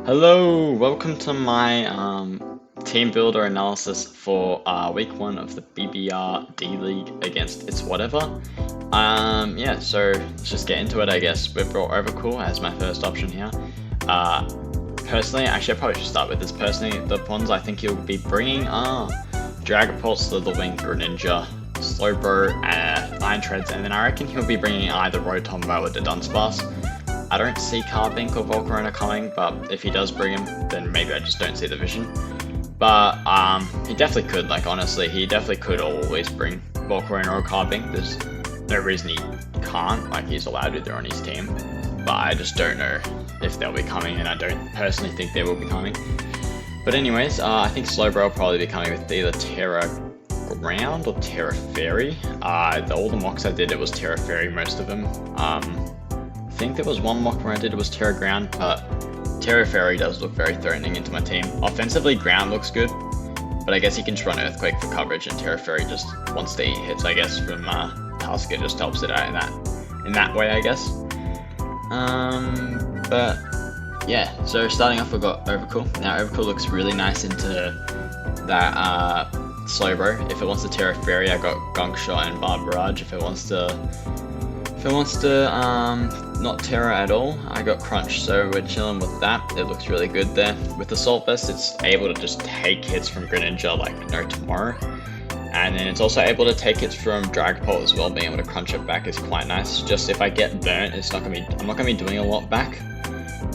Hello, welcome to my team builder analysis for week 1 of the BBR-D League against It's Whatever. Yeah, so let's just get into it, I guess. We've brought Overcool as my first option here. Personally, actually I probably should start with this. Personally, the ones I think he'll be bringing are Dragapult, Slitherwing, Greninja, Slowbro, Iron Treads, and then I reckon he'll be bringing either Rotombo or the Dunsparce. I don't see Carbink or Volcarona coming, but if he does bring him, then maybe I just don't see the vision. But he definitely could, like honestly, he definitely could always bring Volcarona or Carbink. There's no reason he can't, like he's allowed to, they're on his team. But I just don't know if they'll be coming, and I don't personally think they will be coming. But anyways, I think Slowbro will probably be coming with either Terra Ground or Terra Fairy. All the mocks I did, it was Terra Fairy, most of them. I think there was one mock where I did it was Terra Ground, but Terra Fairy does look very threatening into my team. Offensively, Ground looks good, but I guess he can just run Earthquake for coverage, and Terra Fairy just wants to eat hits, I guess, from Tusk. It just helps it out in that way, I guess. But yeah, so starting off, we've got Overcool. Now Overcool looks really nice into that Slowbro. If it wants to Terra Fairy, I got Gunkshot and Barbarage. If it wants to not Terra at all, I got Crunch, so we're chilling with that. It looks really good there. With Assault Vest, it's able to just take hits from Greninja like no tomorrow. And then it's also able to take hits from Dragapult as well. Being able to crunch it back is quite nice. Just if I get burnt, I'm not gonna be doing a lot back,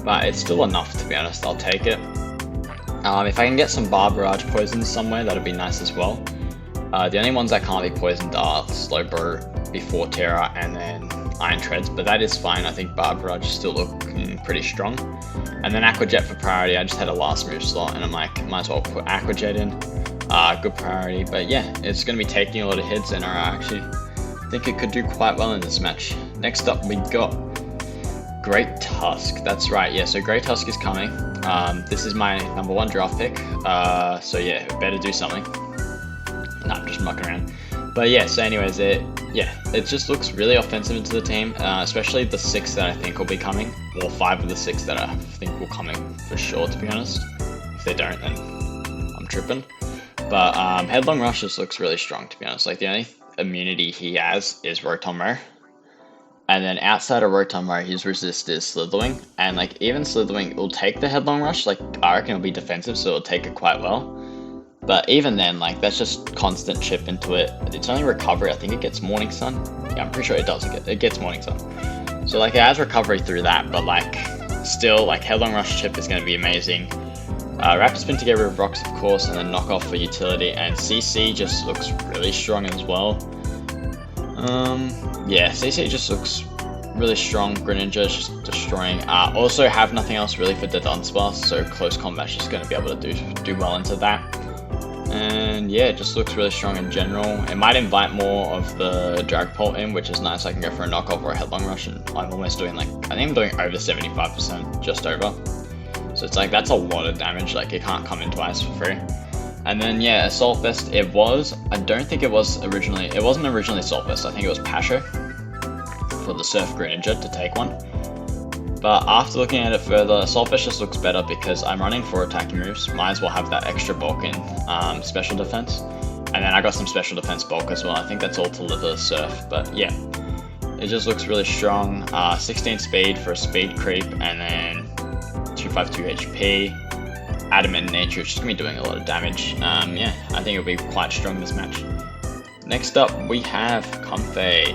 but it's still enough, to be honest. I'll take it. If I can get some Barbarage poisons somewhere, that'd be nice as well. The only ones that can't be poisoned are Slowbro before Terra and then Iron Treads, but that is fine. I think Barbarage is still looking pretty strong. And then Aqua Jet for priority. I just had a last move slot and I'm like, might as well put Aqua Jet in. Good priority, but yeah, it's going to be taking a lot of hits, and I actually think it could do quite well in this match. Next up, we got Great Tusk. That's right, yeah, so Great Tusk is coming. This is my #1 draft pick, so yeah, better do something. No, I'm just mucking around. But yeah, so anyways, it just looks really offensive into the team, especially the 6 that I think will be coming, or 5 of the 6 that I think will coming for sure, to be honest. If they don't, then I'm tripping. But Headlong Rush just looks really strong, to be honest. Like, the only immunity he has is Rotombo. And then outside of Rotombo, his resist is Slitherwing. And like, even Slitherwing will take the Headlong Rush, like I reckon it'll be defensive, so it'll take it quite well. But even then, like, that's just constant chip into it. It's only recovery. I think it gets Morning Sun. Yeah, I'm pretty sure it does. It gets Morning Sun. So, like, it has recovery through that, but, like, still, like, Headlong Rush chip is going to be amazing. Rapid Spin to get rid of rocks, of course, and then Knock Off for utility. And CC just looks really strong as well. Yeah, CC just looks really strong. Greninja is just destroying. Also have nothing else really for the Dunsparce, so close combat's just going to be able to do well into that. And yeah, it just looks really strong in general. It might invite more of the Dragapult in, which is nice. I can go for a knockoff or a Headlong Rush, and I'm almost doing like, I think I'm doing over 75%, just over. So it's like, that's a lot of damage, like it can't come in twice for free. And then yeah, Assault Vest, I don't think it wasn't originally Assault Vest, I think it was Pasho for the Surf Greninja to take one. But after looking at it further, Assault Vest just looks better because I'm running 4 attacking moves. Might as well have that extra bulk in special defense. And then I got some special defense bulk as well. I think that's all to liver Surf. But yeah, it just looks really strong. 16 speed for a speed creep, and then 252 HP. Adamant nature, it's just going to be doing a lot of damage. Yeah, I think it'll be quite strong this match. Next up, we have Comfey.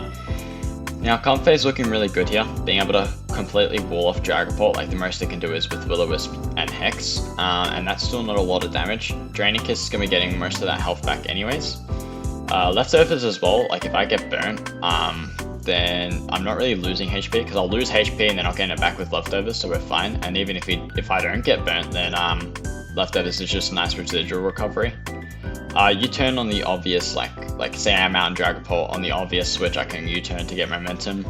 Now, Comfey is looking really good here, being able to completely wall off Dragapult. Like, the most it can do is with Will-O-Wisp and Hex, and that's still not a lot of damage. Draining Kiss is going to be getting most of that health back anyways. Leftovers as well, like if I get burnt, then I'm not really losing HP, because I'll lose HP and then I'll gain it back with Leftovers, so we're fine. And even if I don't get burnt, then Leftovers is just nice residual recovery. U-turn on the obvious, like say I'm out in Dragapult, on the obvious switch I can U-turn to get momentum.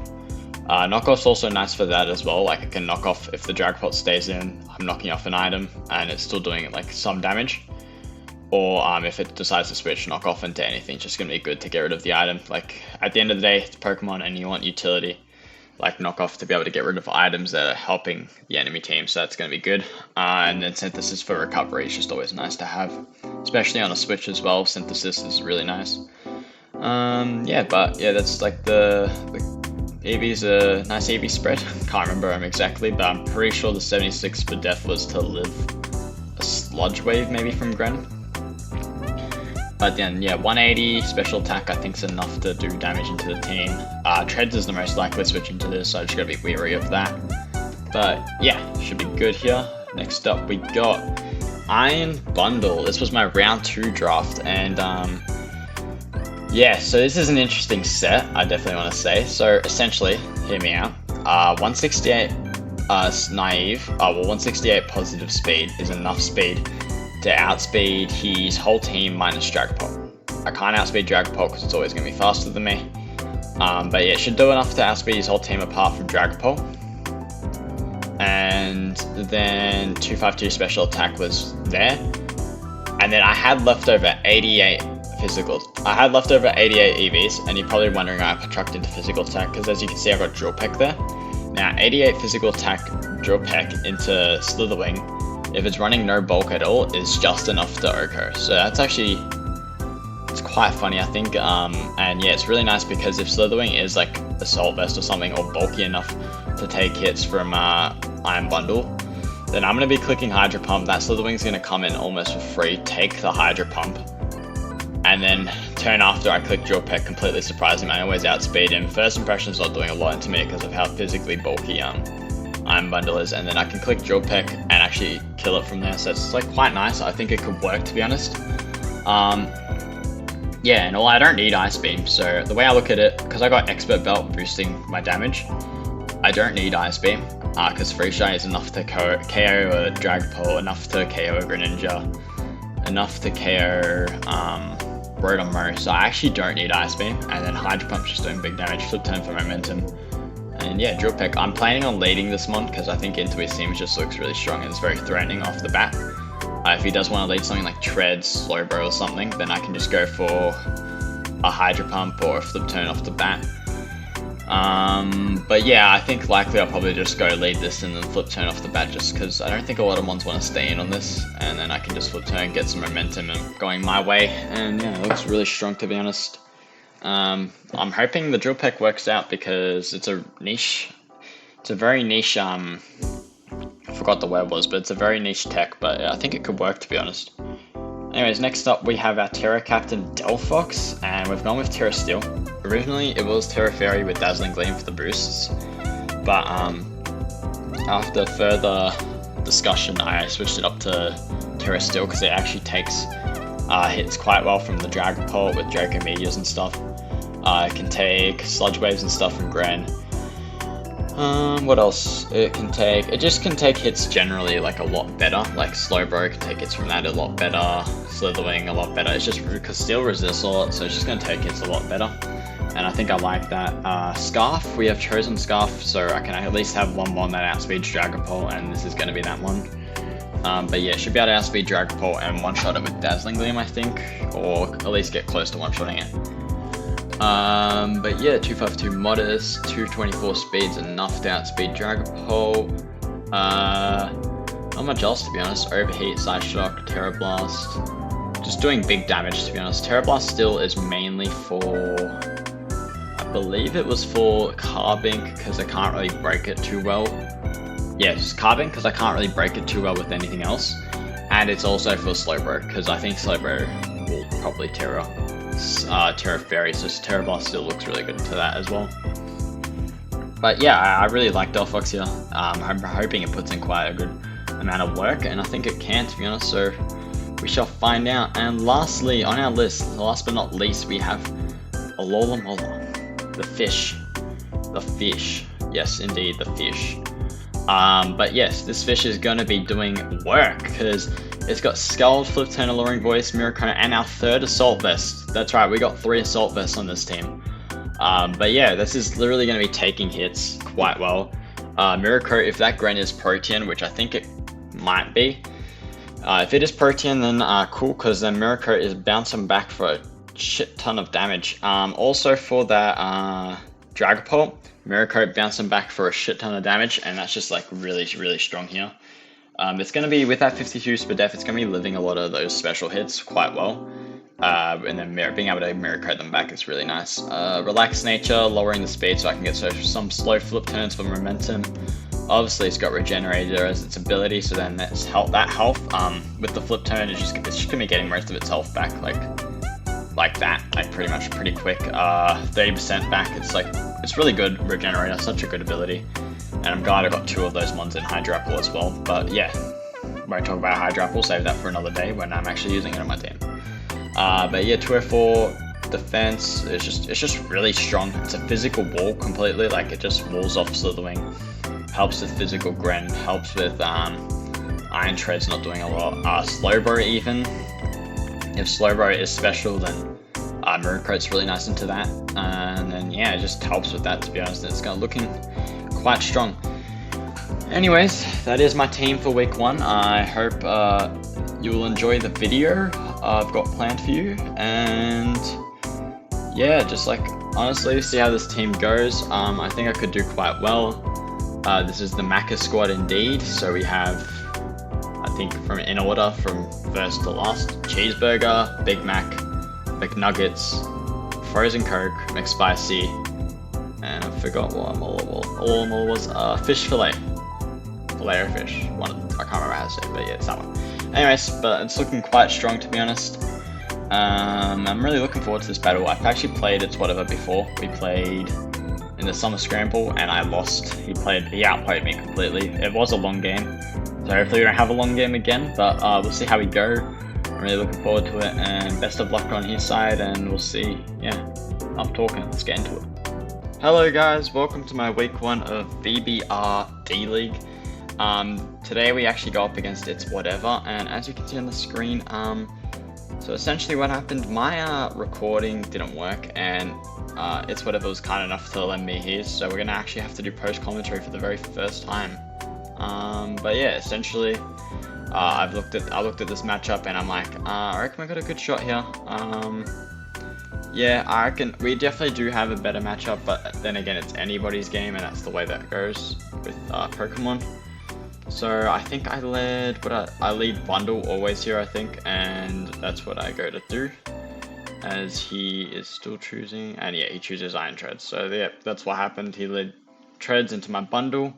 Knockoff's also nice for that as well, like I can knock off if the Dragapult stays in, I'm knocking off an item and it's still doing like some damage. Or if it decides to switch knock off into anything, it's just going to be good to get rid of the item. Like, at the end of the day, it's Pokemon and you want utility. like knockoff to be able to get rid of items that are helping the enemy team, so that's going to be good. And then synthesis for recovery is just always nice to have, especially on a switch as well. Synthesis is really nice. Yeah, but yeah, that's like the EV's a nice EV spread. Can't remember them exactly, but I'm pretty sure the 76 for death was to live a sludge wave maybe from Gren. But then, yeah, 180 special attack I think is enough to do damage into the team. Treads is the most likely switch into this, so I just gotta be wary of that. But yeah, should be good here. Next up we got Iron Bundle. This was my round 2 draft, and yeah, so this is an interesting set, I definitely want to say. So essentially, hear me out. 168 naive, well 168 positive speed is enough speed to outspeed his whole team minus Dragapult. I can't outspeed Dragapult because it's always going to be faster than me. But yeah, it should do enough to outspeed his whole team apart from Dragapult. And then 252 special attack was there. And then I had leftover 88 physical. I had leftover 88 EVs, and you're probably wondering why I trucked into physical attack, because as you can see I've got Drill Peck there. Now 88 physical attack Drill Peck into Slitherwing, if it's running no bulk at all, is just enough to Oko. So that's actually, it's quite funny I think, and yeah, it's really nice because if Slitherwing is like Assault Vest or something, or bulky enough to take hits from Iron Bundle, then I'm going to be clicking Hydro Pump. That Slitherwing's going to come in almost for free, take the Hydro Pump, and then turn after I click Drill Peck, completely surprising. I always outspeed him. First impression's not doing a lot into me because of how physically bulky Iron Bundle is, and then I can click Drill Peck and actually kill it from there, so it's like quite nice. I think it could work, to be honest. Yeah, and I don't need Ice Beam, so the way I look at it, because I got Expert Belt boosting my damage, I don't need Ice Beam, because Free Shine is enough to KO a Dragapult, enough to KO a Greninja, enough to KO Rotom, so I actually don't need Ice Beam, and then Hydro Pump's just doing big damage, Flip Turn for momentum, and yeah, Drill Peck. I'm planning on leading this mon, because I think into his team just looks really strong and it's very threatening off the bat. If he does want to lead something like Treads, Slowbro or something, then I can just go for a Hydro Pump or a Flip Turn off the bat. But yeah, I think likely I'll probably just go lead this and then Flip Turn off the bat, just because I don't think a lot of mons want to stay in on this, and then I can just Flip Turn, get some momentum and going my way, and yeah, it looks really strong, to be honest. I'm hoping the Drill Peck works out because it's a niche, it's a very niche, I forgot the word was, but it's a very niche tech, but I think it could work, to be honest. Anyways, next up we have our Terra Captain Delphox, and we've gone with Terra Steel. Originally it was Terra Fairy with Dazzling Gleam for the boosts, but after further discussion I switched it up to Terra Steel because it actually takes hits quite well from the Dragapult with Draco Meteors and stuff. It can take Sludge Waves and stuff from Gren. What else? It just can take hits generally like a lot better. Like Slowbro can take hits from that a lot better. Slitherwing a lot better. It's just because Steel resists a lot, so it's just going to take hits a lot better. And I think I like that. Scarf, we have chosen Scarf, so I can at least have one that outspeeds Dragapult, and this is going to be that one. But yeah, should be able to outspeed Dragapult and one-shot it with Dazzling Gleam, I think, or at least get close to one-shotting it. But yeah, 252 Modest, 224 speed's enough to outspeed Dragapult. Not much else, to be honest. Overheat, Side Shock, Terra Blast, just doing big damage, to be honest. Terra Blast still is mainly for, I believe it was for Carbink, because I can't really break it too well. Yes, Carbink, because I can't really break it too well with anything else. And it's also for Slowbro, because I think Slowbro will probably Terra Fairy, so Terra Blast still looks really good into that as well. But yeah, I really like Delphox here. I'm hoping it puts in quite a good amount of work, and I think it can, to be honest, so we shall find out. And lastly, on our list, last but not least, we have Alola, the fish. The fish. Yes, indeed, the fish. But yes, this fish is going to be doing work, because it's got Scald, Flip Turn, Alluring Voice, Miracone, and our third Assault Vest. That's right, we got 3 Assault Vests on this team. But yeah, this is literally going to be taking hits quite well. Miracone, if that Gren is Protean, which I think it might be. If it is Protean, then cool, because then Miracone is bouncing back for a shit ton of damage. Also for that Dragapult, Mirror Coat bouncing back for a shit ton of damage, and that's just like really strong here. It's going to be, with that 52 speed def, it's going to be living a lot of those special hits quite well. And then being able to Mirror Coat them back is really nice. Relaxed Nature, lowering the speed so I can get some slow flip turns for momentum. Obviously, it's got Regenerator as its ability, so then that health with the flip turn, it's just going to be getting most of its health back, like that, like pretty quick. 30% back. It's really good. Regenerator, such a good ability. And I'm glad I got 2 of those ones in Hydrapple as well. But yeah, won't talk about Hydrapple, save that for another day when I'm actually using it on my team. But yeah, 204 defense is just really strong. It's a physical wall completely, like it just walls off Slitherwing. Helps with physical Gren, helps with Iron Tread's not doing a lot. Slowbro even. If Slowbro is special, then Mirror Coat's really nice into that. And then yeah, it just helps with that, to be honest. It's looking quite strong. Anyways, that is my team for week 1. I hope you will enjoy the video I've got planned for you, and yeah, just like honestly see how this team goes. I think I could do quite well. This is the Macca squad indeed, so we have, I think from in order from first to last, Cheeseburger, Big Mac, McNuggets, Frozen Coke, McSpicy, and I forgot what all was. Fish fillet. Filet-O-Fish. I can't remember how to say it, but yeah, it's that one. Anyways, but it's looking quite strong, to be honest. I'm really looking forward to this battle. I've actually played It's Whatever before. We played in the Summer Scramble, and I lost. He outplayed me completely. It was a long game, so hopefully we don't have a long game again, but we'll see how we go. I'm really looking forward to it, and best of luck on his side, and we'll see. Yeah, enough talking, let's get into it. Hello guys, welcome to my week 1 of BBR-D League. Today we actually go up against It's Whatever, and as you can see on the screen, so essentially what happened, my recording didn't work, and It's Whatever was kind enough to lend me his, so we're gonna actually have to do post commentary for the very first time. But yeah, essentially, I looked at this matchup, and I'm like, I reckon we got a good shot here. Yeah, I reckon we definitely do have a better matchup, but then again, it's anybody's game, and that's the way that goes with Pokemon. So I think I lead Bundle always here, I think, and that's what I go to do, as he is still choosing, and yeah, he chooses Iron Treads. So yeah, that's what happened. He led Treads into my Bundle,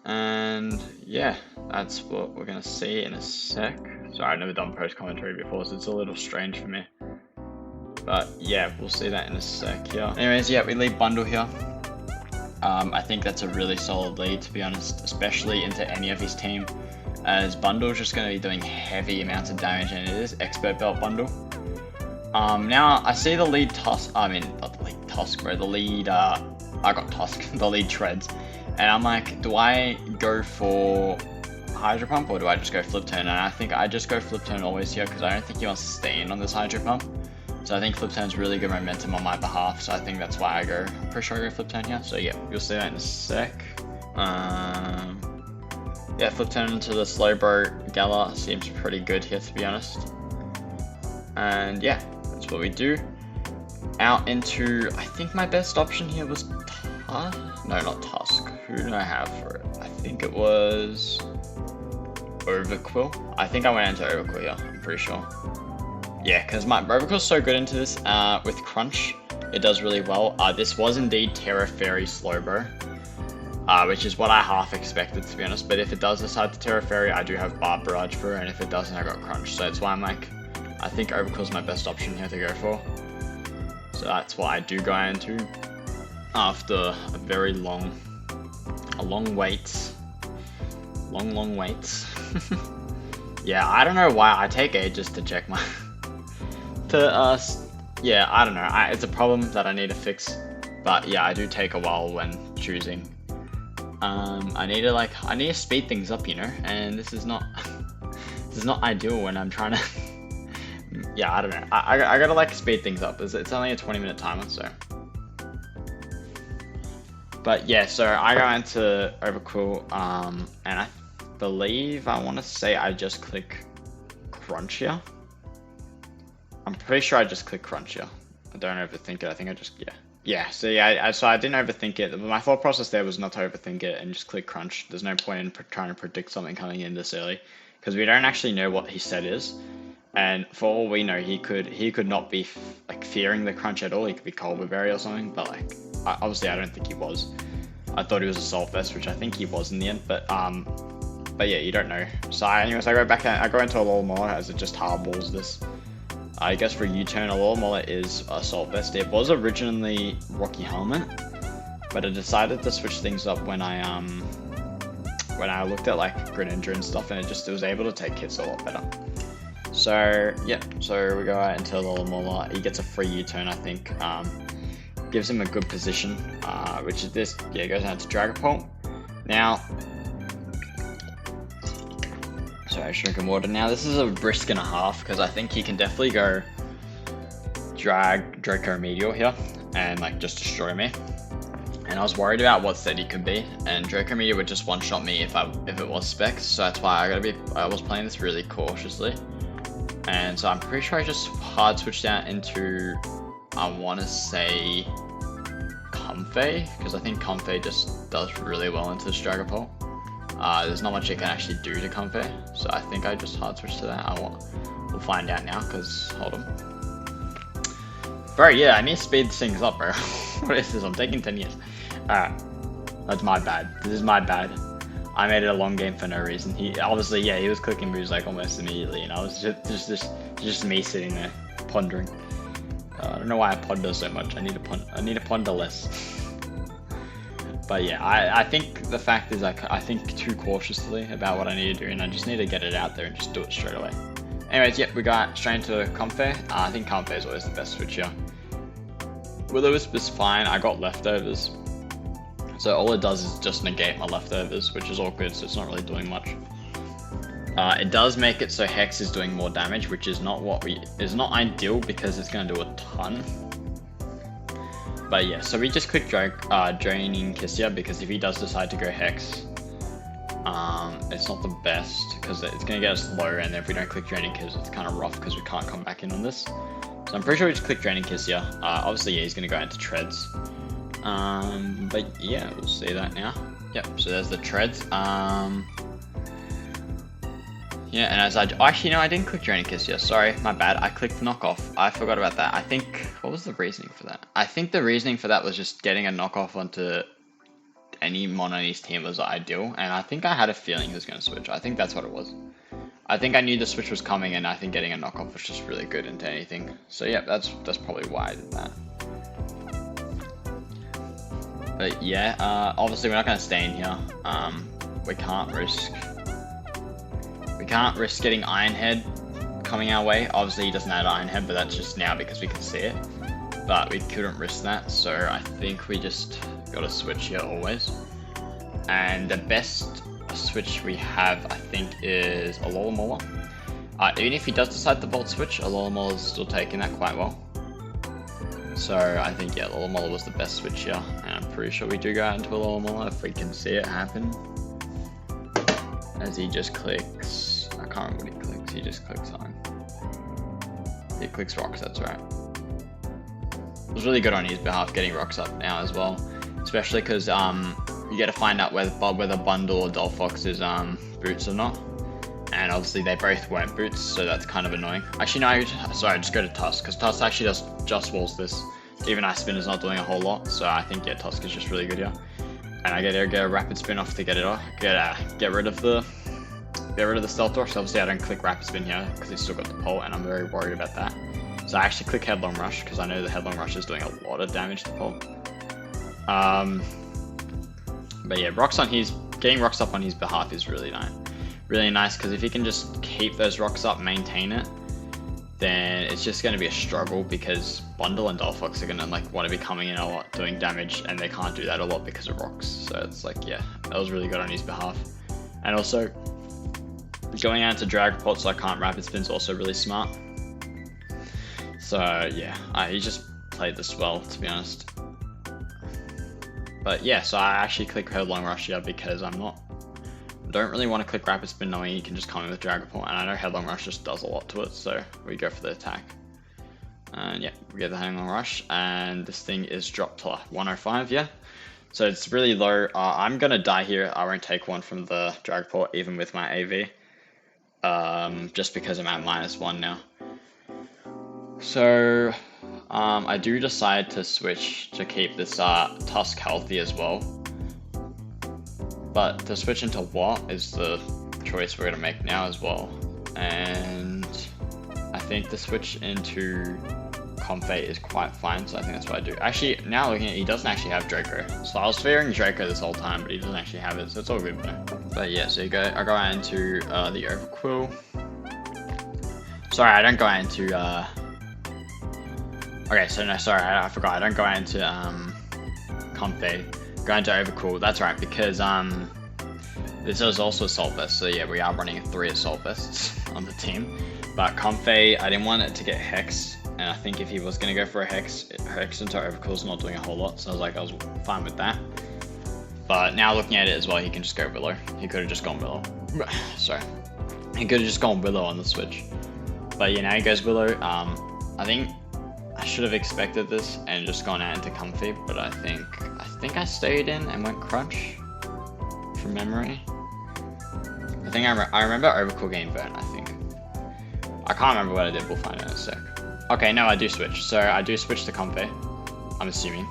and yeah, that's what we're gonna see in a sec. Sorry, I've never done post commentary before, so it's a little strange for me. But yeah, we'll see that in a sec here. Anyways, yeah, we lead Bundle here. I think that's a really solid lead, to be honest, especially into any of his team, as Bundle's just going to be doing heavy amounts of damage, and it is Expert Belt Bundle. Now, I see the lead Tusk, I mean, not the lead Tusk, bro, the lead, I got Tusk, the lead Treads, and I'm like, do I go for Hydro Pump, or do I just go Flip Turn? And I think I just go Flip Turn always here, because I don't think he wants to stay in on this Hydro Pump. So I think Flip Turn's really good momentum on my behalf, so I think that's why I go. I'm pretty sure I go Flip Turn here, so yeah, you'll see that in a sec. Yeah, Flip Turn into the Slowbro Gala seems pretty good here, to be honest. And yeah, that's what we do. Out into, I think my best option here was Tusk? No, not Tusk. Who did I have for it? I think it was Overquill. I think I went into Overquill here, I'm pretty sure. Yeah, because my Overquill's so good into this, with Crunch, it does really well. This was indeed Terra Fairy Slowbro, which is what I half expected, to be honest, but if it does decide to Terra Fairy, I do have Barb Barrage for it, and if it doesn't, I got Crunch, so that's why I'm like, I think Overquill's my best option here to go for. So that's what I do go into, after a very long wait. Long wait. Yeah, I don't know why I take ages to check my... yeah, I don't know. It's a problem that I need to fix, but yeah, I do take a while when choosing. I need to speed things up, you know, and this is not ideal when I'm trying to. Yeah, I don't know. I gotta like speed things up. It's only a 20-minute timer, so. But yeah, so I go into Overquill, and I believe I want to say I just click Crunch here. I'm pretty sure I just click Crunch here. I don't overthink it. I think I just, yeah. Yeah, so yeah, so I didn't overthink it. My thought process there was not to overthink it and just click crunch. There's no point in trying to predict something coming in this early because we don't actually know what his set is. And for all we know, he could not be like fearing the crunch at all. He could be Colberberry or something, but like obviously I don't think he was. I thought he was a Salt Vest, which I think he was in the end, but yeah, you don't know. So anyways, I go back and I go into a Alola as it just hardballs this. I guess for a U-turn, Alola is a Salt Vest. It was originally Rocky Helmet, but I decided to switch things up when I looked at like Greninja and stuff, and it was able to take hits a lot better. So yeah, so we go out into Alola. He gets a free U-turn, I think. Gives him a good position, which is this. Yeah, goes out to Dragapult. Now, sorry, drinking water. Now this is a risk and a half because I think he can definitely go drag Draco Meteor here and like just destroy me. And I was worried about what set he could be, and Draco Meteor would just one-shot me if it was Specs. So that's why I was playing this really cautiously. And so I'm pretty sure I just hard switched out into, I want to say, Comfey, because I think Comfey just does really well into this Dragapult. There's not much it can actually do to Comfey, so I think I just hard switch to that. We'll find out now, because, hold on. Bro, yeah, I need to speed things up, bro. What is this? I'm taking 10 years. Alright, that's my bad. This is my bad. I made it a long game for no reason. He obviously, yeah, he was clicking moves like almost immediately, and I was just me sitting there pondering. I don't know why I ponder so much. I need to ponder less. But yeah, I think the fact is I think too cautiously about what I need to do, and I just need to get it out there and just do it straight away. Anyways, yeah, we got straight into Comfey. I think Comfey is always the best switch here. Will-O-Wisp is fine. I got leftovers. So all it does is just negate my leftovers, which is all good, so it's not really doing much. It does make it so Hex is doing more damage, which is not ideal because it's going to do a ton. But yeah, so we just click Draining Kiss here because if he does decide to go Hex, it's not the best because it's going to get us low, and if we don't click Draining Kiss, it's kind of rough because we can't come back in on this. So I'm pretty sure we just click Draining Kiss here. Obviously, yeah, he's going to go into Treads. But yeah, we'll see that now. Yep, so there's the Treads. Yeah, and as actually, no, I didn't click Draining Kiss here. Sorry, my bad. I clicked Knockoff. I forgot about that. I think, what was the reasoning for that? I think the reasoning for that was just getting a knockoff onto any Mon on his team was ideal, and I think I had a feeling he was going to switch. I think that's what it was. I think I knew the switch was coming, and I think getting a knockoff was just really good into anything. So yeah, that's probably why I did that. But yeah, obviously we're not going to stay in here. We can't risk getting Iron Head coming our way. Obviously he doesn't have Iron Head, but that's just now because we can see it. But we couldn't risk that, so I think we just got to switch here always. And the best switch we have, I think, is Alola. Even if he does decide to Volt Switch, Alola is still taking that quite well. So I think, yeah, Alola was the best switch here, and I'm pretty sure we do go out into Alola if we can see it happen. As he just clicks, I can't remember what he clicks, he just clicks on. He clicks Rocks, that's right. It was really good on his behalf getting Rocks up now as well, especially because you get to find out whether Bundle or Dolphox is boots or not. And obviously they both weren't boots, so that's kind of annoying. Actually no, sorry, just go to Tusk, because Tusk actually just walls this. Even Ice Spin is not doing a whole lot, so I think, yeah, Tusk is just really good here. And I get a Rapid Spin off to get it off, get rid of the Stealth Rock. So obviously I don't click Rapid Spin here, because he's still got the Pole, and I'm very worried about that. So I actually click Headlong Rush, because I know the Headlong Rush is doing a lot of damage to Pole. But yeah, getting Rocks up on his behalf is really nice. Really nice, because if he can just keep those Rocks up, maintain it, then it's just going to be a struggle, because Bundle and Dolphox are going to want to be coming in a lot, doing damage, and they can't do that a lot because of Rocks. So it's like, yeah, that was really good on his behalf. And also, going out to Dragapult so I can't Rapid Spin is also really smart. So yeah, he just played this well, to be honest. But yeah, so I actually click Headlong Rush here because I don't really want to click Rapid Spin knowing you can just come in with Dragapult, and I know Headlong Rush just does a lot to it, so we go for the attack. And yeah, we get the Hang On Rush, and this thing is dropped to 105, yeah. So it's really low. I'm gonna die here. I won't take one from the Dragport, even with my AV. Just because I'm at -1 now. So, I do decide to switch to keep this Tusk healthy as well. But to switch into what is the choice we're gonna make now as well. And I think the switch into Comfey is quite fine, so I think that's what I do. Actually, now looking at it, he doesn't actually have Draco. So I was fearing Draco this whole time, but he doesn't actually have it, so it's all good though. But yeah, so I go out into the Overquill. Sorry, I don't go out into okay, so no, sorry, I forgot. I don't go out into Comfey. Go into Overquill. That's right, because this is also Assault Vest. So yeah, we are running 3 Assault Vests on the team. But Comfey, I didn't want it to get Hex. And I think if he was going to go for a Hex into Overquill's not doing a whole lot, so I was fine with that. But now looking at it as well, he can just go Willow. He could have just gone Willow. Sorry. He could have just gone Willow on the switch. But yeah, now he goes Willow. I think I should have expected this and just gone out into Comfey, but I think I stayed in and went Crunch from memory. I think I remember Overquill getting burnt, I think. I can't remember what I did, we'll find out in a sec. Okay, no, I do switch. So I do switch to Comfey, I'm assuming.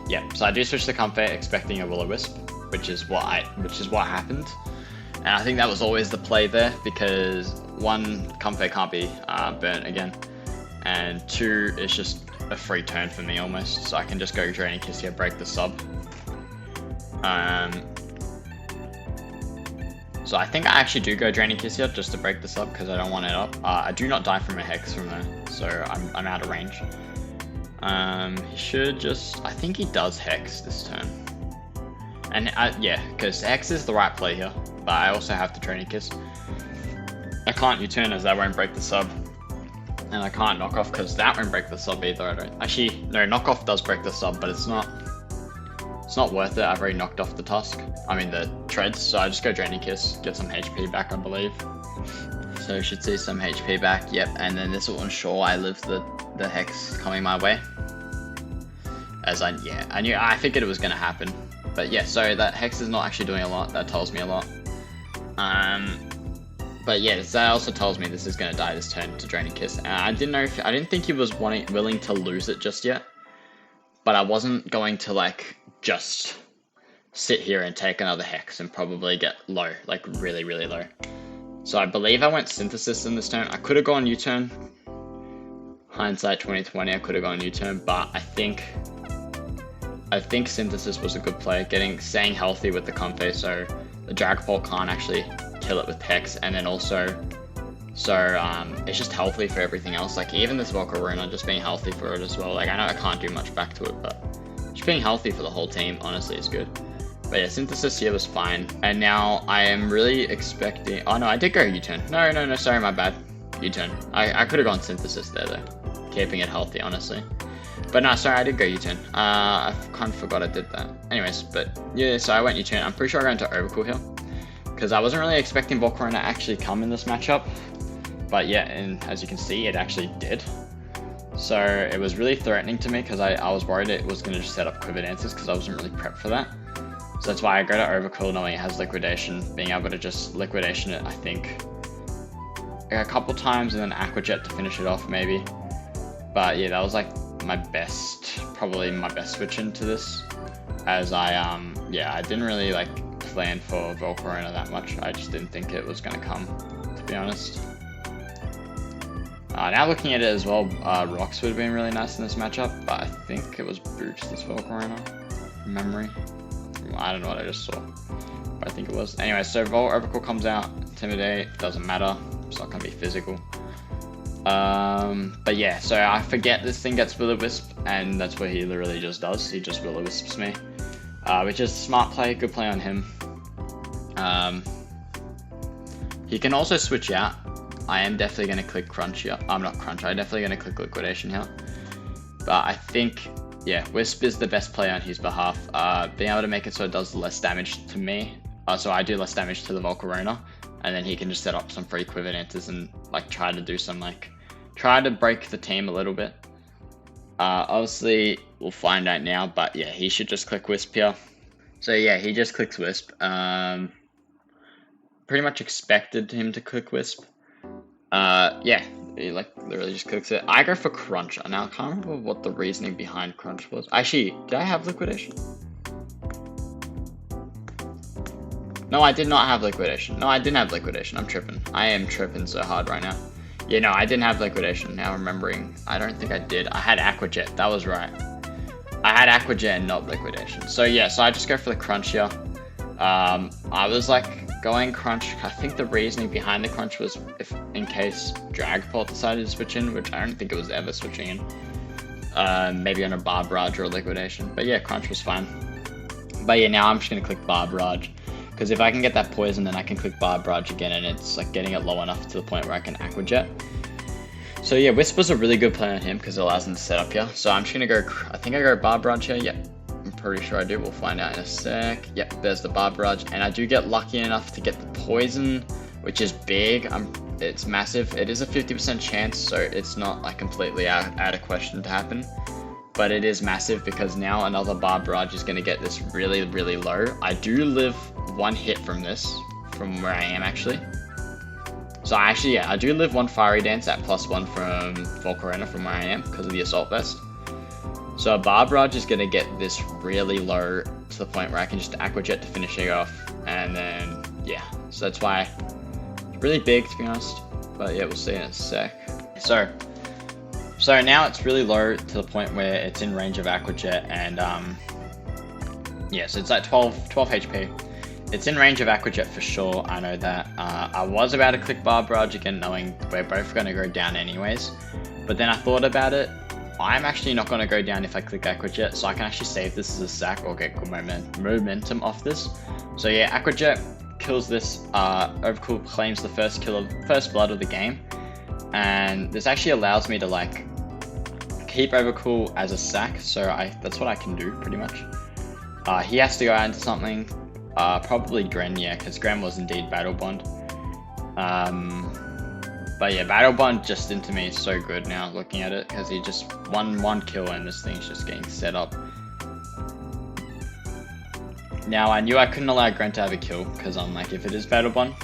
Yeah, so I do switch to Comfey, expecting a Will-O-Wisp, which is what happened. And I think that was always the play there, because 1, Comfey can't be burnt again, and 2, it's just a free turn for me almost, so I can just go Draining Kiss here, break the sub. So I think I actually do go Draining Kiss here just to break this up because I don't want it up. I do not die from a Hex from there, so I'm out of range. He should just... I think he does Hex this turn. And yeah, because Hex is the right play here, but I also have to Draining Kiss. I can't U-turn as that won't break the sub. And I can't knock off because that won't break the sub either. I don't... Actually, no, knock off does break the sub, but it's not worth it. I've already knocked off the Tusk. I mean the Treads, so I just go Draining Kiss, get some HP back, I believe. So you should see some HP back, yep, and then this will ensure I live the Hex coming my way. As I figured it was gonna happen. But yeah, so that Hex is not actually doing a lot, that tells me a lot. But yeah, that also tells me this is gonna die this turn to Draining Kiss. I didn't think he was willing to lose it just yet. But I wasn't going to like just sit here and take another Hex and probably get low, like really, really low. So I believe I went Synthesis in this turn. I could have gone U-turn. Hindsight 2020, I could have gone U-turn, but I think Synthesis was a good play, staying healthy with the Comfey, so the Dragapult can't actually kill it with Hex, and then also it's just healthy for everything else. Like even this Volcarona, just being healthy for it as well. Like I know I can't do much back to it, but just being healthy for the whole team honestly is good. But yeah, Synthesis here was fine. And now I am really expecting... Oh no, I did go U-turn. No, sorry, my bad. U-turn. I could have gone Synthesis there though. Keeping it healthy, honestly. But no, sorry, I did go U-turn. I kind of forgot I did that. Anyways, but yeah, so I went U-turn. I'm pretty sure I got into Overquill here. Because I wasn't really expecting Volcarona to actually come in this matchup. But yeah, and as you can see, it actually did. So it was really threatening to me because I was worried it was going to just set up Quiver Dances because I wasn't really prepped for that. So that's why I go to Overquill knowing it has Liquidation, being able to just Liquidation it, I think, a couple times, and then Aqua Jet to finish it off maybe. But yeah, that was like probably my best switch into this, as I didn't really like plan for Volcarona that much. I just didn't think it was going to come, to be honest. Now looking at it as well, Rocks would have been really nice in this matchup, but I think it was Boots this Volcarona, from memory. I don't know what I just saw, but I think it was. Anyway, so Overquill comes out, Intimidate, doesn't matter, it's not going to be physical. But yeah, so I forget this thing gets Will-O-Wisp, and that's what he literally just does, he just Will-O-Wisps me. Which is a smart play, good play on him. He can also switch out. I am definitely going to click Crunch here. I'm not Crunch, I'm definitely going to click Liquidation here. But I think, yeah, Wisp is the best play on his behalf. Being able to make it so it does less damage to me. So I do less damage to the Volcarona. And then he can just set up some free Quiver Dances and like try to try to break the team a little bit. Obviously, we'll find out now, but yeah, he should just click Wisp here. So yeah, he just clicks Wisp. Pretty much expected him to click Wisp. Yeah, he like literally just clicks it. I go for Crunch. Now I can't remember what the reasoning behind Crunch was. Actually, did I have Liquidation? No, I did not have Liquidation. No, I didn't have Liquidation. I'm tripping. I am tripping so hard right now. Yeah, no, I didn't have Liquidation. Now remembering, I don't think I did. I had Aqua Jet. That was right. I had Aqua Jet and not Liquidation. So yeah, so I just go for the Crunch here. I was like going Crunch. I think the reasoning behind the Crunch was if in case Dragapult decided to switch in, which I don't think it was ever switching in. Maybe on a Barrage or a Liquidation. But yeah, Crunch was fine. But yeah, now I'm just gonna click Barrage. Because if I can get that poison, then I can click Barrage again, and it's like getting it low enough to the point where I can Aqua Jet. So yeah, Whisper's a really good play on him because it allows him to set up here. So I'm just gonna go, I think I go Barrage here, yep. I'm pretty sure I do, we'll find out in a sec. Yep, there's the Barrage, and I do get lucky enough to get the poison, which is big. It's massive. It is a 50% chance, so it's not like completely out of question to happen. But it is massive because now another Barrage is gonna get this really, really low. I do live one hit from this, from where I am actually. So actually, yeah, I do live one Fiery Dance at +1 from Volcarona from where I am because of the Assault Vest. So a Barrage is gonna get this really low to the point where I can just Aqua Jet to finish it off, and then yeah. So that's why it's really big to be honest. But yeah, we'll see in a sec. So now it's really low to the point where it's in range of Aqua Jet, and yeah, so it's at 12 HP. It's in range of Aqua Jet for sure, I know that. I was about to click Barrage again, knowing we're both going to go down anyways. But then I thought about it. I'm actually not going to go down if I click Aqua Jet, so I can actually save this as a sack or get good momentum off this. So yeah, Aqua Jet kills this. Overcool claims the first blood of the game. And this actually allows me to like keep Overcool as a sack, so that's what I can do pretty much. He has to go out into something. Probably Gren, yeah, because Gren was indeed Battle Bond. But yeah, Battle Bond just into me is so good now looking at it, because he just one kill and this thing's just getting set up. Now I knew I couldn't allow Gren to have a kill, because I'm like, if it is Battle Bond,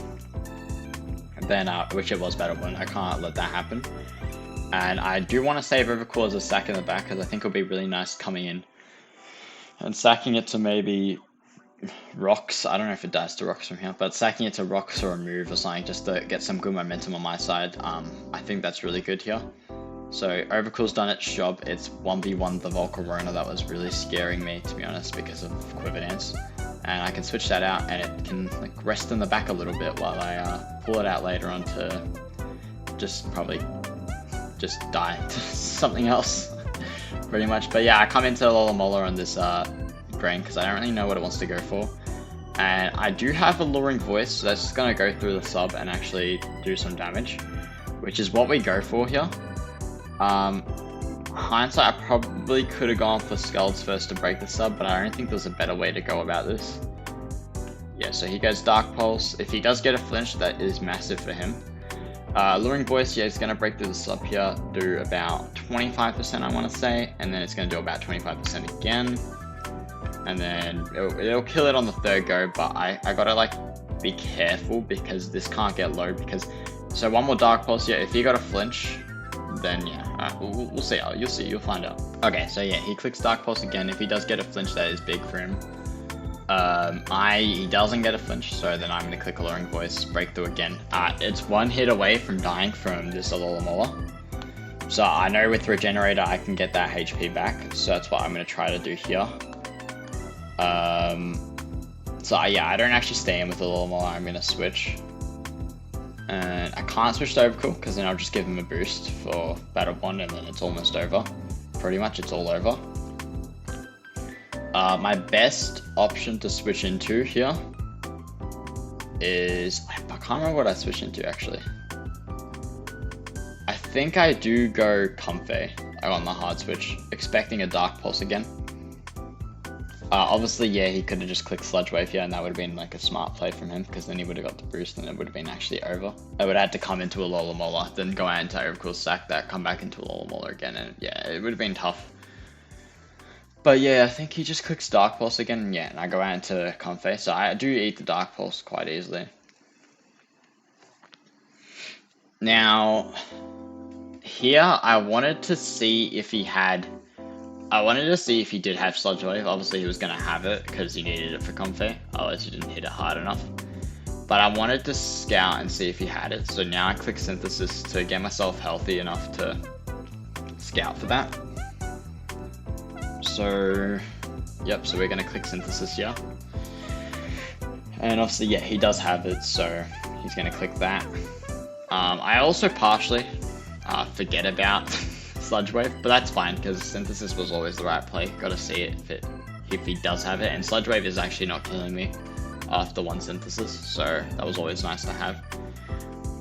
then which it was Battle Bond, I can't let that happen. And I do want to save Overcool as a sack in the back, because I think it'll be really nice coming in and sacking it to maybe Rocks. I don't know if it dies to Rocks from here, but sacking it to Rocks or a move or something just to get some good momentum on my side. I think that's really good here. So Overcool's done its job. It's 1v1 the Volcarona that was really scaring me, to be honest, because of Quiver Dance. And I can switch that out and it can like rest in the back a little bit while I pull it out later on to probably just die to something else pretty much. But yeah, I come into Lolamola on this Grain because I don't really know what it wants to go for, and I do have Alluring Voice, so that's just gonna go through the sub and actually do some damage, which is what we go for here. Hindsight, I probably could have gone for Skulls first to break the sub, but I don't think there's a better way to go about this. Yeah, so he goes Dark Pulse. If he does get a flinch, that is massive for him. Alluring Voice, yeah, it's going to break through the sub here, do about 25% I want to say, and then it's going to do about 25% again. And then it'll kill it on the third go, but I gotta like be careful because this can't get low so one more Dark Pulse, yeah, if he got a flinch, then yeah, we'll see, you'll find out. Okay, so yeah, he clicks Dark Pulse again. If he does get a flinch, that is big for him. He doesn't get a flinch, so then I'm gonna click Alluring Voice, break through again. It's one hit away from dying from this Alola. So I know with Regenerator I can get that HP back, so that's what I'm gonna try to do here. So yeah, I don't actually stay in with the Alola, I'm gonna switch. And I can't switch to Overcool, because then I'll just give him a boost for Battle Bond and then it's almost over. Pretty much it's all over. My best option to switch into here is, I can't remember what I switched into actually. I think I do go Comfey on the hard switch, expecting a Dark Pulse again. Obviously, yeah, he could have just clicked Sludge Wave here, and that would have been like a smart play from him, because then he would have got the boost, and it would have been actually over. I would have had to come into a Lolamola, then go out into Overcool, sack that, come back into a Lolamola again, and yeah, it would have been tough. But yeah, I think he just clicks Dark Pulse again, yeah, and I go out into Comfey, so I do eat the Dark Pulse quite easily. Now, here, I wanted to see if he did have Sludge Wave. Obviously, he was going to have it because he needed it for Comfey, otherwise he didn't hit it hard enough. But I wanted to scout and see if he had it, so now I click Synthesis to get myself healthy enough to scout for that. So, yep, so we're going to click Synthesis here. And obviously, yeah, he does have it, so he's going to click that. I also partially forget about Sludge Wave, but that's fine, because Synthesis was always the right play. Gotta see it if he does have it, and Sludge Wave is actually not killing me after one Synthesis, so that was always nice to have.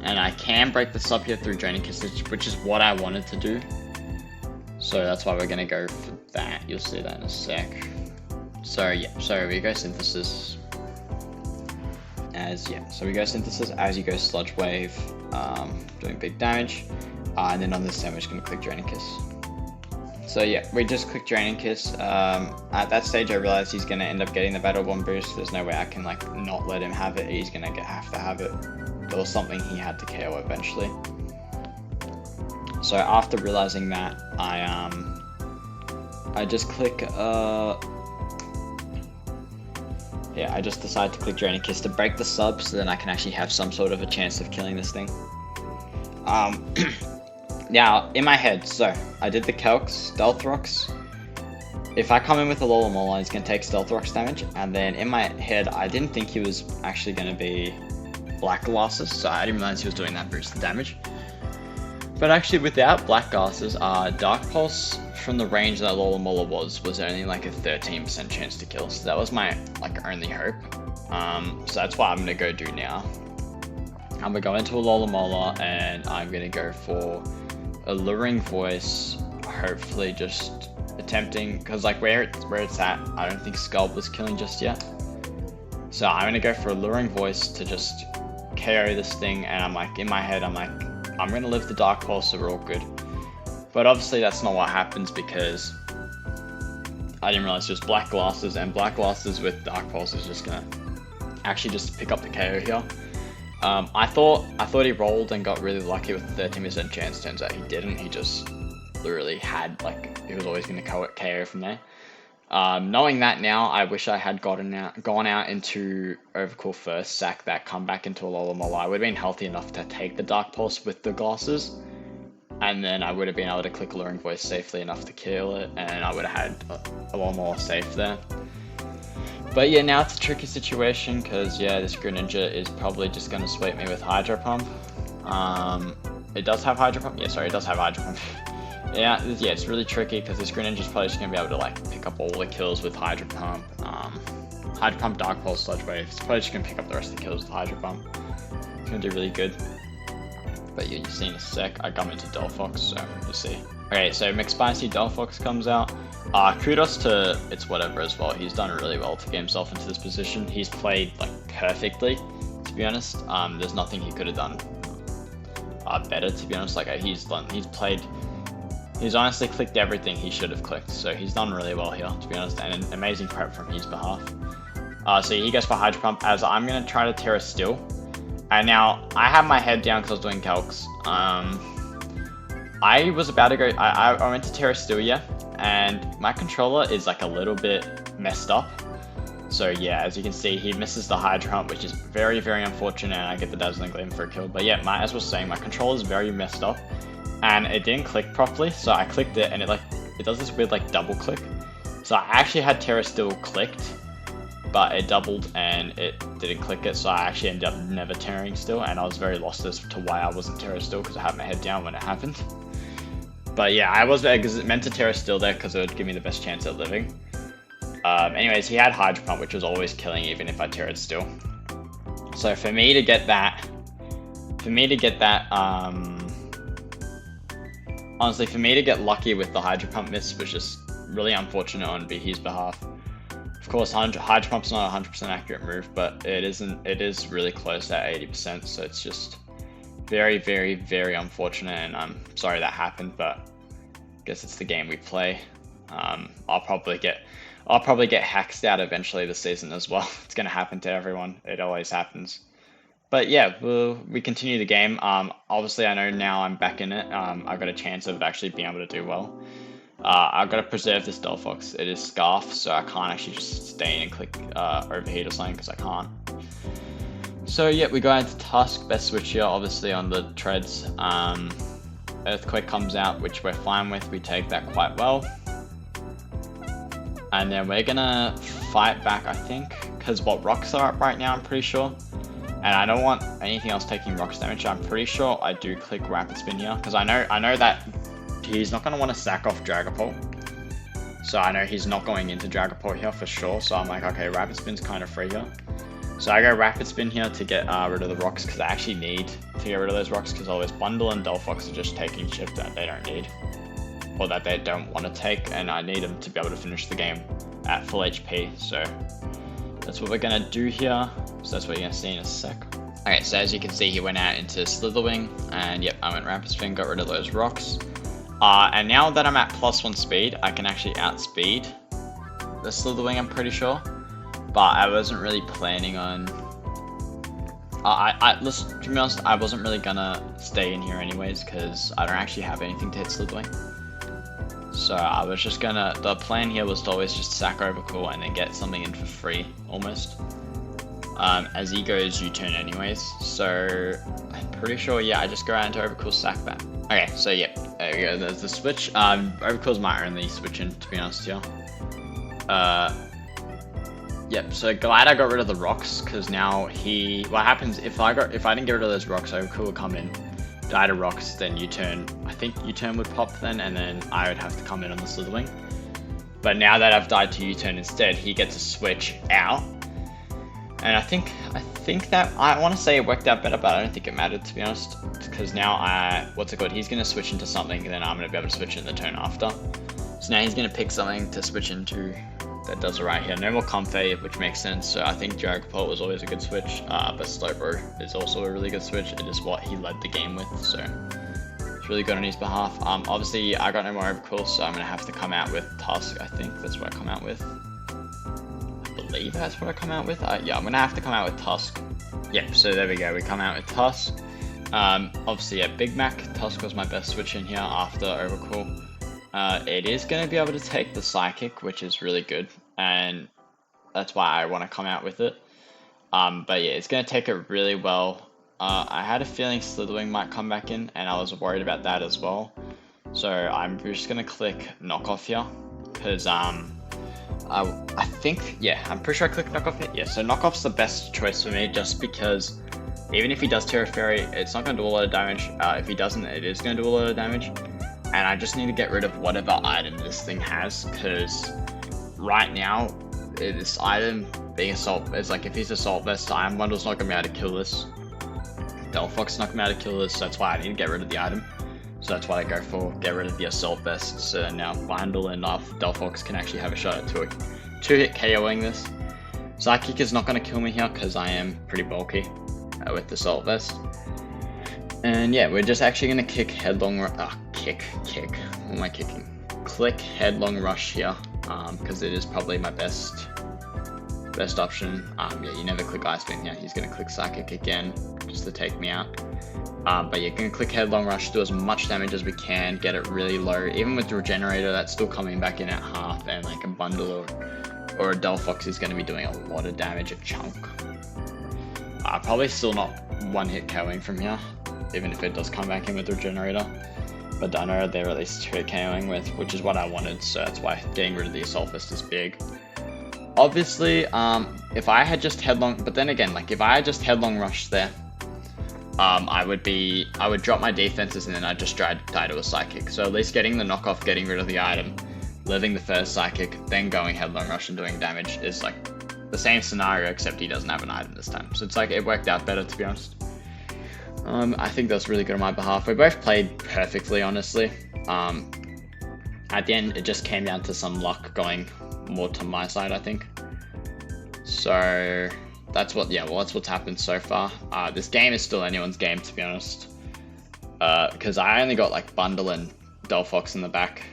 And I can break this up here through Draining Kiss, which is what I wanted to do. So that's why we're gonna go for that. You'll see that in a sec. So yeah, so we go Synthesis as so we go Synthesis as you go Sludge Wave, doing big damage. And then on this turn we're just gonna click Draining Kiss. So yeah, we just clicked Draining Kiss. At that stage I realized he's gonna end up getting the Battle Bomb boost. There's no way I can like not let him have it. He's gonna have to have it. There was something he had to KO eventually. So after realizing that, I just click I just decided to click Draining Kiss to break the sub, so then I can actually have some sort of a chance of killing this thing. Now, in my head, so I did the Calcs, Stealth Rocks. If I come in with a Lolamola, he's going to take Stealth Rocks damage, and then in my head, I didn't think he was actually going to be Black Glasses, so I didn't realize he was doing that boosted damage. But actually, without Black Glasses, Dark Pulse from the range that Lolamola was only like a 13% chance to kill, so that was my like only hope. So that's what I'm going to go do now. I'm going to go into a Lolamola, and I'm going to go for Alluring Voice, hopefully just attempting, because like where it's at, I don't think Scalp was killing just yet. So I'm going to go for Alluring Voice to just KO this thing, and I'm like, in my head, I'm like, I'm going to live the Dark Pulse, so we're all good. But obviously that's not what happens, because I didn't realize just Black Glasses, and Black Glasses with Dark Pulse is just going to actually just pick up the KO here. I thought he rolled and got really lucky with the 13% chance. Turns out he didn't. He just literally had, like, he was always going to KO from there. Knowing that now, I wish I had gone out into Overcool first, sack that, come back into a Lolamola. I would have been healthy enough to take the Dark Pulse with the glasses, and then I would have been able to click Alluring Voice safely enough to kill it, and I would have had a lot more safe there. But yeah, now it's a tricky situation, because yeah, this Greninja is probably just going to sweep me with Hydro Pump. It does have Hydro Pump? Yeah, sorry, it does have Hydro Pump. Yeah, it's really tricky, because this Greninja is probably just going to be able to like pick up all the kills with Hydro Pump. Hydro Pump, Dark Pulse, Sludge Wave. It's probably just going to pick up the rest of the kills with Hydro Pump. It's going to do really good. But yeah, you see in a sec, I come into Delphox, so you see. Okay, so McSpicy Delphox comes out. Kudos to It's Whatever as well. He's done really well to get himself into this position. He's played like perfectly, to be honest. There's nothing he could have done better, to be honest. Like he's honestly clicked everything he should have clicked. So he's done really well here, to be honest, and an amazing prep from his behalf. So he goes for Hydro Pump, as I'm gonna try to Terra Steel. And now I have my head down because I was doing calcs. I was about to go. I went to Terra Steel, yeah, and my controller is like a little bit messed up. So yeah, as you can see, he misses the Hydro Pump, which is very, very unfortunate, and I get the Dazzling Gleam for a kill. But yeah, as I was saying, my controller is very messed up, and it didn't click properly. So I clicked it, and it does this weird like double click. So I actually had Terra Steel clicked, but it doubled and it didn't click it, so I actually ended up never Terraing Still, and I was very lost as to why I wasn't Terra Still, because I had my head down when it happened. But yeah, I was meant to Terra Still there because it would give me the best chance at living. Anyways, he had Hydro Pump, which was always killing even if I Terra'd Still. So for me to get that, honestly, for me to get lucky with the Hydro Pump miss was just really unfortunate on his behalf. Of course, Hydro Pump's not a 100% accurate move, but it is really close at 80%, so it's just very, very, very unfortunate, and I'm sorry that happened, but I guess it's the game we play. I'll probably get hacked out eventually this season as well. It's gonna happen to everyone. It always happens. But yeah, we continue the game. Obviously, I know now I'm back in it. I've got a chance of actually being able to do well. I've got to preserve this Delphox. It is Scarf, so I can't actually just stay in and click Overheat or something because I can't. So yeah, we go into Tusk, best switch here, obviously on the treads. Earthquake comes out, which we're fine with. We take that quite well. And then we're gonna fight back, I think, because what rocks are up right now, I'm pretty sure. And I don't want anything else taking rocks damage. I'm pretty sure I do click Rapid Spin here, because I know that he's not gonna want to sack off Dragapult. So I know he's not going into Dragapult here for sure. So I'm like, okay, Rapid Spin's kind of free here. So I go Rapid Spin here to get rid of the rocks, because I actually need to get rid of those rocks, because always Bundle and Delphox are just taking shit that they don't need, or that they don't want to take, and I need them to be able to finish the game at full HP. So that's what we're gonna do here. So that's what you're gonna see in a sec. Okay, so as you can see, he went out into Slitherwing, and yep, I went Rapid Spin, got rid of those rocks. And now that I'm at +1 speed, I can actually outspeed the Slitherwing, I'm pretty sure. But I wasn't really planning on... listen, to be honest, I wasn't really gonna stay in here anyways, because I don't actually have anything to hit Slitherwing. So I was just gonna... The plan here was to always just sack Overcool and then get something in for free, almost. As he goes U-turn anyways. So I'm pretty sure, yeah, I just go out into Overcool, sack back. Okay, so yeah, there we go, there's the switch. Overcool's my only switch in, to be honest here. Yep, so glad I got rid of the rocks, because now what happens if I didn't get rid of those rocks, Overcool would come in, die to rocks, then U-turn. I think U-turn would pop then, and then I would have to come in on the Slitherwing. But now that I've died to U-turn instead, he gets a switch out. And I think that, I want to say it worked out better, but I don't think it mattered, to be honest. Because now he's going to switch into something, and then I'm going to be able to switch in the turn after. So now he's going to pick something to switch into that does it right here. No more Comfey, which makes sense. So I think Dragapult was always a good switch, but Slowbro is also a really good switch. It is what he led the game with, so it's really good on his behalf. Obviously, I got no more Overcool, so I'm going to have to come out with Tusk. I think that's what I come out with. I believe that's what I come out with. Yeah, I'm going to have to come out with Tusk. Yep, so there we go. We come out with Tusk. Obviously, at Big Mac, Tusk was my best switch in here after Overcool. It is going to be able to take the Psychic, which is really good, and that's why I want to come out with it. But yeah, it's going to take it really well. I had a feeling Slitherwing might come back in, and I was worried about that as well. So I'm just going to click Knockoff here, because I think, yeah, I'm pretty sure I clicked Knockoff here. Yeah, so Knockoff's the best choice for me, just because even if he does Terra Fairy, it's not going to do a lot of damage. If he doesn't, it is going to do a lot of damage. And I just need to get rid of whatever item this thing has, because right now, this item being Assault, it's like if he's Assault Vest, Iron Bundle's not going to be able to kill this. Delphox not going to be able to kill this, so that's why I need to get rid of the item. So that's what I go for, get rid of the Assault Vest, so now Bundle and Delphox can actually have a shot at 2-hit KOing this. Psychic is not going to kill me here, because I am pretty bulky with the Assault Vest. And yeah, we're just actually going to kick Headlong... What am I kicking? Click Headlong Rush here, because it is probably my best option. Yeah, you never click Ice Beam here. He's going to click Psychic again, just to take me out. But you're going to click Headlong Rush, do as much damage as we can, get it really low. Even with the Regenerator, that's still coming back in at half, and like a Bundle or a Delphox is going to be doing a lot of damage at Chunk. Probably still not one-hit KOing from here, even if it does come back in with the Regenerator. But I know they're at least 2-hit KOing with, which is what I wanted, so that's why getting rid of the Assault Vest is big. Obviously, if I had just Headlong, but then again, like if I had just Headlong Rush there, I would drop my defenses and then I'd just die to a Psychic. So at least getting the knockoff, getting rid of the item, living the first Psychic, then going Headlong Rush and doing damage is like the same scenario, except he doesn't have an item this time. So it's like, it worked out better, to be honest. I think that's really good on my behalf. We both played perfectly, honestly. At the end, it just came down to some luck going more to my side, I think. So that's what, yeah, well, that's what's happened so far. This game is still anyone's game, to be honest. Because I only got like Bundle and Delphox in the back.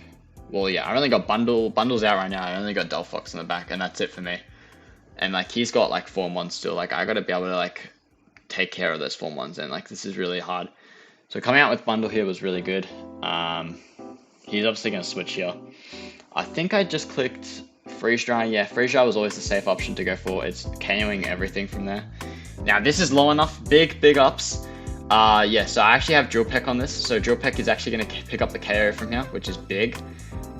Well, yeah, I only got Bundle's out right now. I only got Delphox in the back, and that's it for me. And like he's got like Form 1 still. Like I gotta be able to like take care of those Form 1s, and like this is really hard. So coming out with Bundle here was really good. He's obviously gonna switch here. I think I just clicked Freeze Dry. Yeah, Freeze Dry was always the safe option to go for. It's KOing everything from there. Now this is low enough. Big ups. Yeah, so I actually have Drill Peck on this. So Drill Peck is actually going to pick up the KO from here, which is big.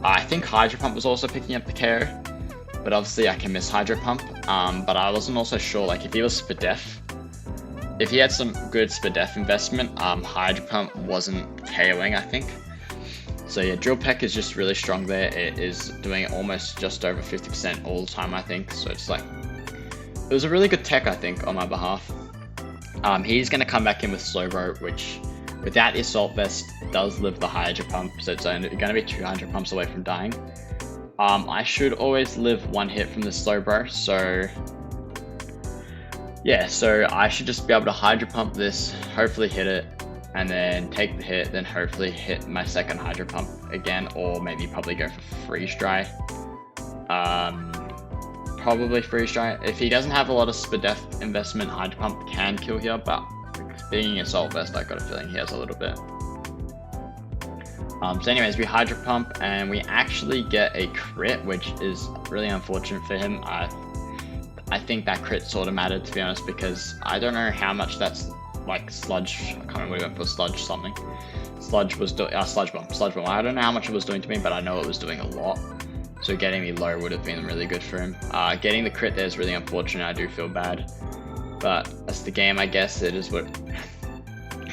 I think Hydro Pump was also picking up the KO, but obviously I can miss Hydro Pump. But I wasn't also sure, like if he was Spadef, if he had some good Spadef investment, Hydro Pump wasn't KOing, I think. So yeah, Drill Peck is just really strong there. It is doing almost just over 50% all the time, I think. So it's like, it was a really good tech, I think, on my behalf. He's going to come back in with Slowbro, which without Assault Vest does live the Hydro Pump, so it's only going to be 200 pumps away from dying. I should always live one hit from the Slowbro, so yeah, so I should just be able to Hydro Pump this, hopefully hit it, and then take the hit, then hopefully hit my second Hydro Pump again, or maybe probably go for Freeze Dry. Probably Freeze Dry. If he doesn't have a lot of Spadef investment, Hydro Pump can kill here, but being Assault Vest, I got a feeling he has a little bit. So anyways, we Hydro Pump and we actually get a crit, which is really unfortunate for him. I think that crit sort of mattered, to be honest, because I don't know how much that's like Sludge. I can't remember what he went for, Sludge something. Sludge was doing Sludge Bomb. I don't know how much it was doing to me, but I know it was doing a lot. So getting me low would have been really good for him. Getting the crit there is really unfortunate. I do feel bad, but that's the game, I guess. It is what.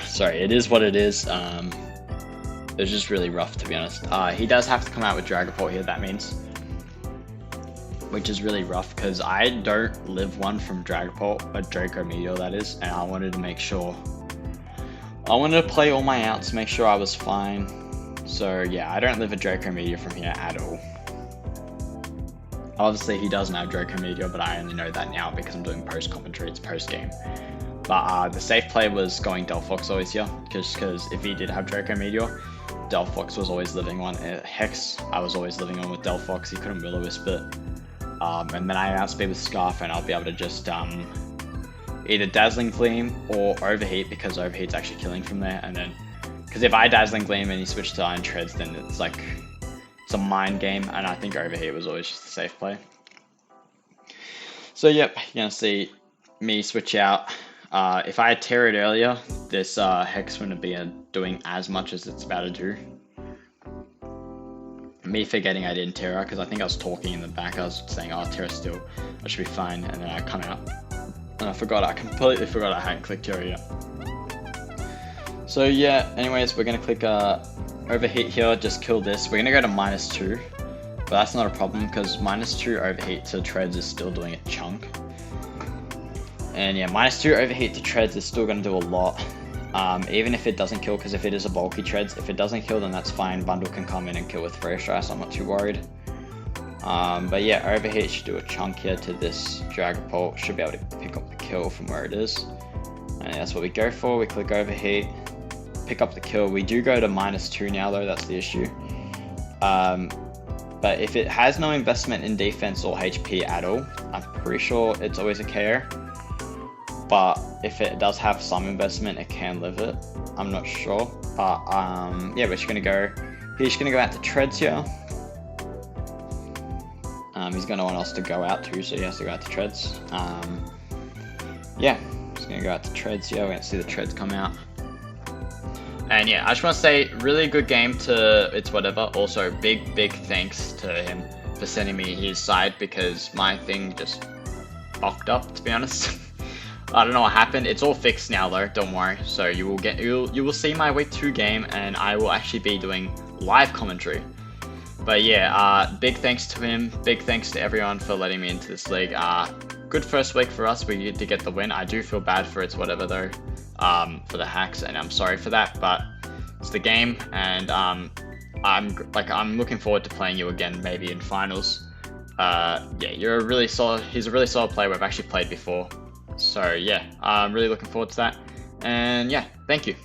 Sorry, it is what it is. It was just really rough, to be honest. He does have to come out with Dragapult here. That means, which is really rough because I don't live one from Dragapult, a Draco Meteor that is, and I wanted to make sure. I wanted to play all my outs, make sure I was fine. So yeah, I don't live a Draco Meteor from here at all. Obviously, he doesn't have Draco Meteor, but I only know that now because I'm doing post-commentary, it's post-game. But the safe play was going Delphox always here, because if he did have Draco Meteor, Delphox was always living one. Hex, I was always living on with Delphox, he couldn't Will-O-Wisp it. And then I outspeed with Scarf, and I'll be able to just either Dazzling Gleam or Overheat, because Overheat's actually killing from there. And then, because if I Dazzling Gleam and he switched to Iron Treads, then it's like, it's a mind game, and I think Overheat was always just a safe play. So yep, you're gonna see me switch out. If I had Terrored earlier, this Hex wouldn't be doing as much as it's about to do. Me forgetting I didn't Terror, because I think I was talking in the back, I was saying, oh, Terror still, I should be fine, and then I come out. And I completely forgot I hadn't clicked Terror yet. So yeah, anyways, we're gonna click Overheat here, just kill this. We're gonna go to -2, but that's not a problem because -2 Overheat to Treads is still doing a chunk. And yeah, -2 Overheat to Treads is still gonna do a lot. Even if it doesn't kill, because if it is a bulky Treads, if it doesn't kill, then that's fine. Bundle can come in and kill with Freeze Dry, so I'm not too worried. But yeah, Overheat should do a chunk here to this Dragapult. Should be able to pick up the kill from where it is. And that's what we go for. We click Overheat. Pick up the kill. We do go to -2 now though, that's the issue. But if it has no investment in defense or HP at all, I'm pretty sure it's always a KO. But if it does have some investment, it can live it. I'm not sure. But yeah, we're just gonna go. He's gonna go out to Treads here. He's gonna want us to go out too, so he has to go out to Treads. Yeah, he's gonna go out to Treads here. We're gonna see the Treads come out. And yeah, I just want to say, really good game to It's Whatever. Also, big thanks to him for sending me his side, because my thing just fucked up, to be honest. I don't know what happened. It's all fixed now though, don't worry. So you will see my week 2 game, and I will actually be doing live commentary. But yeah, big thanks to him. Big thanks to everyone for letting me into this league. Good first week for us. We did get the win. I do feel bad for It's Whatever though. For the hacks, and I'm sorry for that, but it's the game, and I'm looking forward to playing you again, maybe in finals. yeah, you're a really solid. He's a really solid player we've actually played before. So yeah, I'm really looking forward to that. And yeah, thank you.